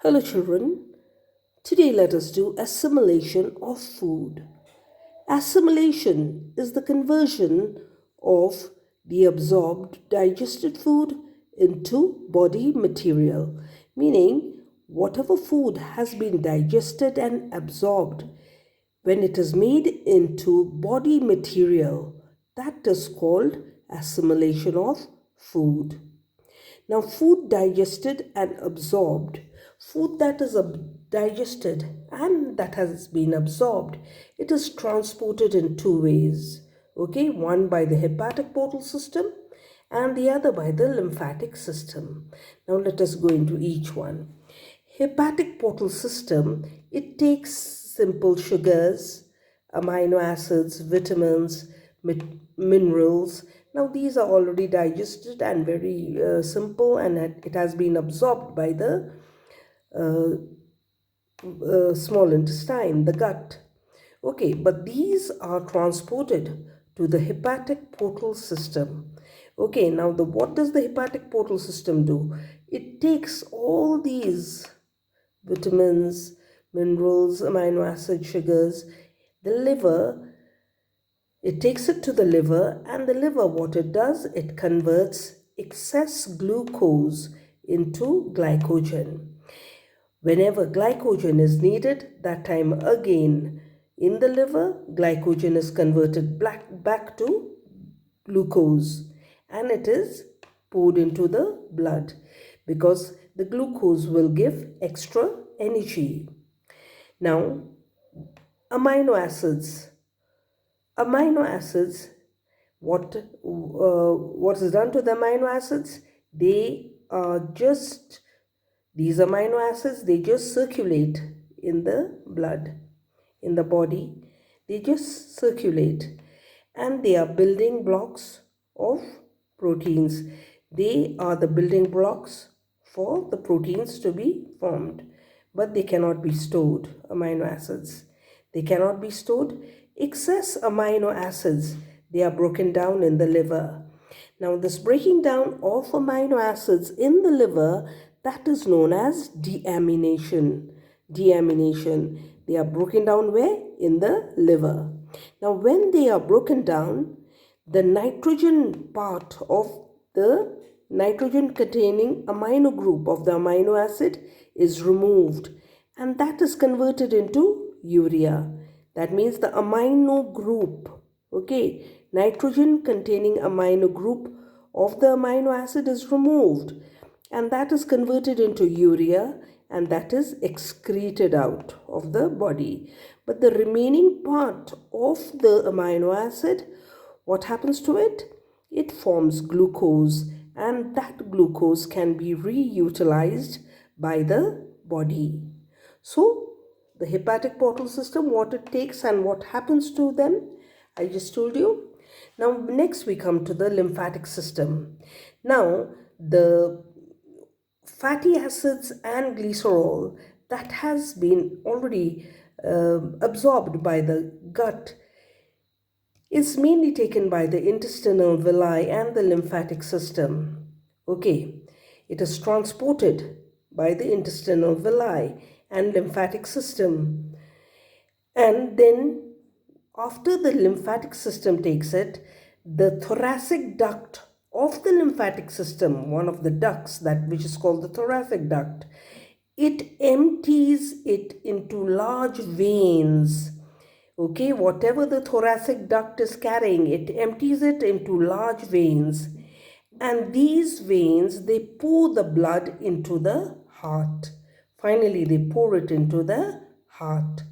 Hello children, today let us do assimilation of food. Assimilation is the conversion of the absorbed digested food into body material, meaning whatever food has been digested and absorbed, when it is made into body material, that is called assimilation of food. Now, food digested and absorbed, food that is digested and that has been absorbed, it is transported in two ways. Okay, one by the hepatic portal system and the other by the lymphatic system. Now, let us go into each one. Hepatic portal system, it takes simple sugars, amino acids, vitamins, minerals. Now these are already digested and very simple, and it has been absorbed by the small intestine, the gut. Okay, but these are transported to the hepatic portal system. Okay, now what does the hepatic portal system do? It takes all these vitamins, minerals, amino acid, sugars, the liver, it takes it to the liver, and the liver, what it does, it converts excess glucose into glycogen. Whenever glycogen is needed, that time again in the liver, glycogen is converted back to glucose, and it is poured into the blood because the glucose will give extra energy. Now, amino acids. Amino acids, what is done to the amino acids? They are just, these amino acids, they just circulate in the blood, in the body. They just circulate, and they are building blocks of proteins. They are the building blocks for the proteins to be formed, but they cannot be stored, amino acids. They cannot be stored. Excess amino acids, they are broken down in the liver. Now this breaking down of amino acids in the liver, that is known as deamination. Deamination. They are broken down where? In the liver. Now when they are broken down, the nitrogen part of the nitrogen containing amino group of the amino acid is removed, and that is converted into urea. That means the amino group, okay, nitrogen containing amino group of the amino acid is removed, and that is converted into urea, and that is excreted out of the body. But the remaining part of the amino acid, what happens to it? It forms glucose, and that glucose can be reutilized by the body. So the hepatic portal system, what it takes and what happens to them, I just told you. Now next we come to the lymphatic system. Now the fatty acids and glycerol that has been already absorbed by the gut is mainly taken by the intestinal villi and the lymphatic system. Okay, it is transported by the intestinal villi and lymphatic system, and then after the lymphatic system takes it, the thoracic duct of the lymphatic system, one of the ducts that which is called the thoracic duct, it empties it into large veins. Okay, whatever the thoracic duct is carrying, it empties it into large veins, and these veins, they pour the blood into the heart. Finally, they pour it into the heart.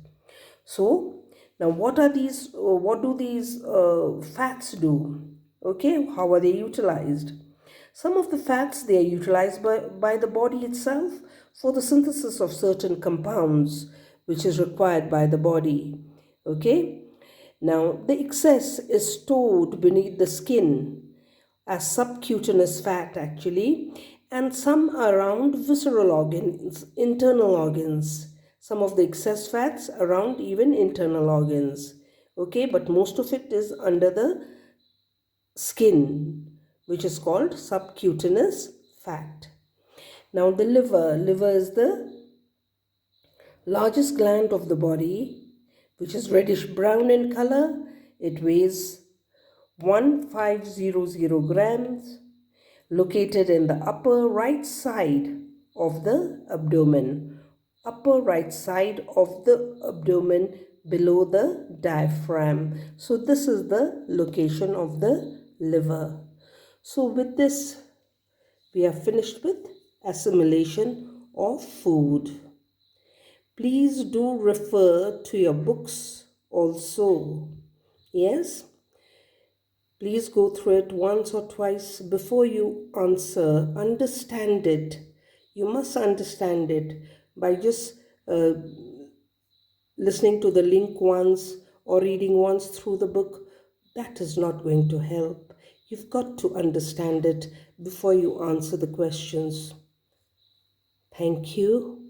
So now what are these, what do these fats do? Okay, how are they utilized? Some of the fats, they are utilized by the body itself for the synthesis of certain compounds which is required by the body. Okay, now the excess is stored beneath the skin as subcutaneous fat actually, and some around visceral organs, internal organs. Some of the excess fats around even internal organs. Okay, but most of it is under the skin, which is called subcutaneous fat. Now the liver is the Largest gland of the body, which is reddish brown in color. It weighs 1500 grams, located in the upper right side of the abdomen. Upper right side of the abdomen below the diaphragm. So this is the location of the liver. So with this, we are finished with assimilation of food. Please do refer to your books also. Yes? Please go through it once or twice before you answer. Understand it. You must understand it by just uh, listening to the link once or reading once through the book. That is not going to help. You've got to understand it before you answer the questions. Thank you.